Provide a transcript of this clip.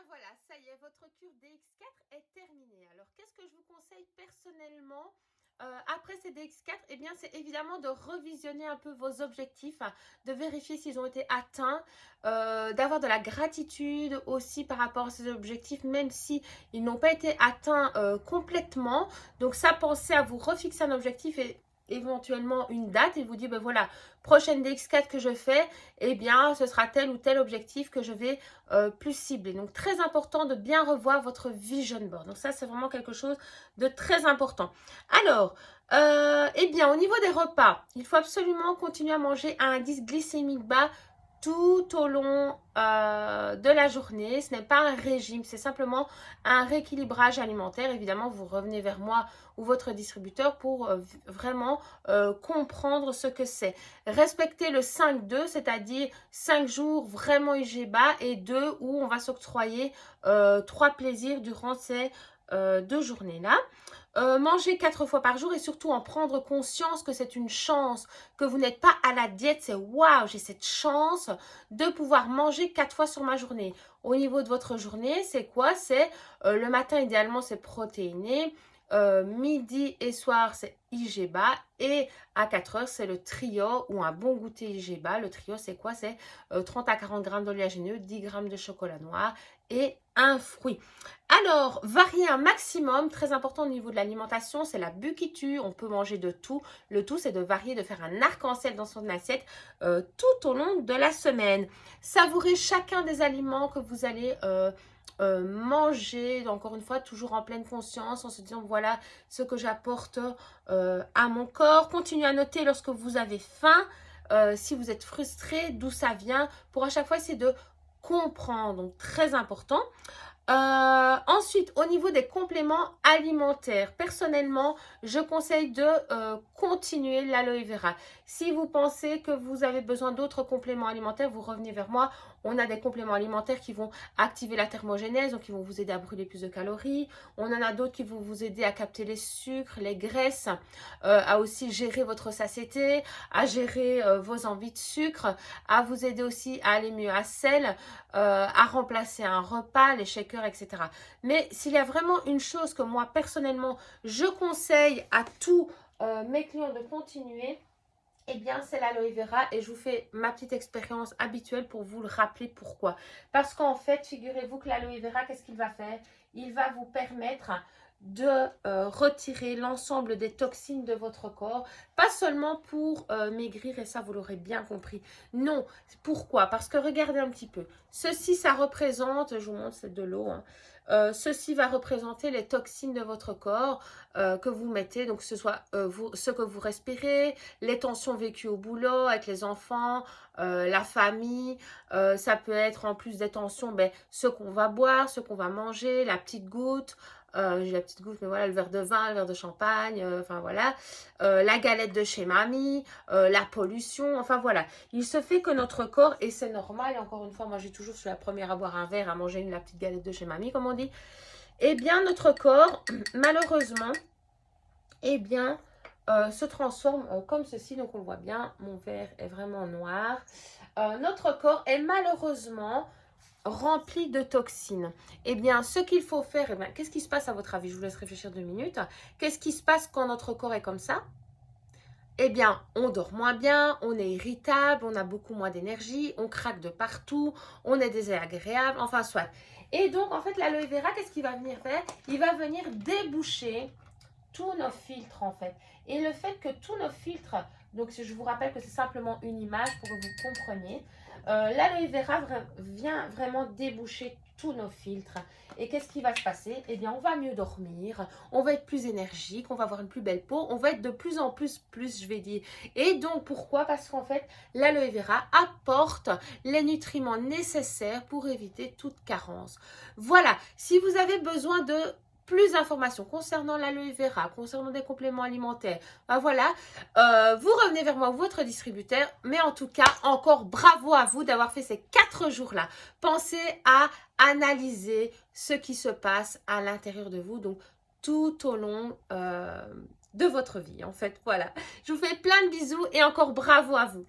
voilà, ça y est, votre cure DX4 est terminée. Alors, qu'est-ce que je vous conseille personnellement après ces DX4? Eh bien, c'est évidemment de revisionner un peu vos objectifs, hein, de vérifier s'ils ont été atteints, d'avoir de la gratitude aussi par rapport à ces objectifs, même si ils n'ont pas été atteints complètement. Donc, ça, pensez à vous refixer un objectif et éventuellement une date et vous dire, ben voilà, prochaine DX4 que je fais, eh bien, ce sera tel ou tel objectif que je vais plus cibler. Donc, très important de bien revoir votre vision board. Donc, ça, c'est vraiment quelque chose de très important. Alors, eh bien, au niveau des repas, il faut absolument continuer à manger à un indice glycémique bas tout au long de la journée. Ce n'est pas un régime, c'est simplement un rééquilibrage alimentaire. Évidemment, vous revenez vers moi ou votre distributeur pour vraiment comprendre ce que c'est. Respectez le 5-2, c'est-à-dire 5 jours vraiment IGBA et 2 où on va s'octroyer 3 plaisirs durant ces 2 journées-là. Manger 4 fois par jour et surtout en prendre conscience que c'est une chance, que vous n'êtes pas à la diète, c'est waouh, j'ai cette chance de pouvoir manger 4 fois sur ma journée. Au niveau de votre journée, c'est quoi? C'est le matin, idéalement, c'est protéiné. Midi et soir, c'est IGBA. Et à 4 heures, c'est le trio ou un bon goûter IGBA. Le trio, c'est quoi? C'est 30 à 40 grammes d'oléagineux, 10 grammes de chocolat noir et un fruit. Alors, varier un maximum, très important au niveau de l'alimentation, c'est la bulle qui tue, on peut manger de tout. Le tout, c'est de varier, de faire un arc-en-ciel dans son assiette tout au long de la semaine. Savourez chacun des aliments que vous allez manger, encore une fois, toujours en pleine conscience, en se disant, voilà ce que j'apporte à mon corps. Continuez à noter lorsque vous avez faim, si vous êtes frustré, d'où ça vient, pour à chaque fois essayer de comprendre, donc très important. Ensuite, au niveau des compléments alimentaires, personnellement, je conseille de continuer l'aloe vera. Si vous pensez que vous avez besoin d'autres compléments alimentaires, vous revenez vers moi. On a des compléments alimentaires qui vont activer la thermogénèse, donc qui vont vous aider à brûler plus de calories. On en a d'autres qui vont vous aider à capter les sucres, les graisses, à aussi gérer votre satiété, à gérer vos envies de sucre, à vous aider aussi à aller mieux à sel, à remplacer un repas, les shakers, etc. Mais s'il y a vraiment une chose que moi, personnellement, je conseille à tous mes clients de continuer, eh bien, c'est l'aloe vera et je vous fais ma petite expérience habituelle pour vous le rappeler pourquoi. Parce qu'en fait, figurez-vous que l'aloe vera, qu'est-ce qu'il va faire? Il va vous permettre de retirer l'ensemble des toxines de votre corps, pas seulement pour maigrir, et ça vous l'aurez bien compris. Non, pourquoi? Parce que regardez un petit peu. Ceci, ça représente, je vous montre, c'est de l'eau, hein. Ceci va représenter les toxines de votre corps que vous mettez, donc ce soit ce que vous respirez, les tensions vécues au boulot, avec les enfants, la famille. Ça peut être en plus des tensions, ben, ce qu'on va boire, ce qu'on va manger, la petite goutte. J'ai la petite goutte, mais voilà, le verre de vin, le verre de champagne, enfin voilà. La galette de chez mamie, la pollution, enfin voilà. Il se fait que notre corps, et c'est normal, et encore une fois, moi j'ai toujours, je suis la première à boire un verre, à manger la petite galette de chez mamie, comme on dit. Eh bien, notre corps, malheureusement, eh bien, se transforme comme ceci. Donc, on le voit bien, mon verre est vraiment noir. Notre corps est malheureusement rempli de toxines. Eh bien, ce qu'il faut faire, eh bien, qu'est-ce qui se passe à votre avis? Je vous laisse réfléchir 2 minutes. Qu'est-ce qui se passe quand notre corps est comme ça? Eh bien, on dort moins bien, on est irritable, on a beaucoup moins d'énergie, on craque de partout, on est désagréable, enfin soit. Et donc, en fait, l'aloe vera, qu'est-ce qu'il va venir faire? Il va venir déboucher tous nos filtres en fait. Et le fait que tous nos filtres, donc je vous rappelle que c'est simplement une image pour que vous compreniez, l'aloe vera vient vraiment déboucher tous nos filtres. Et qu'est-ce qui va se passer? Eh bien, on va mieux dormir, on va être plus énergique, on va avoir une plus belle peau, on va être de plus en plus, je vais dire. Et donc, pourquoi? Parce qu'en fait, l'aloe vera apporte les nutriments nécessaires pour éviter toute carence. Voilà, si vous avez besoin de plus d'informations concernant l'aloe vera, concernant des compléments alimentaires, ben voilà, vous revenez vers moi, votre distributeur. Mais en tout cas, encore bravo à vous d'avoir fait ces 4 jours-là. Pensez à analyser ce qui se passe à l'intérieur de vous, donc tout au long de votre vie, en fait. Voilà, je vous fais plein de bisous et encore bravo à vous.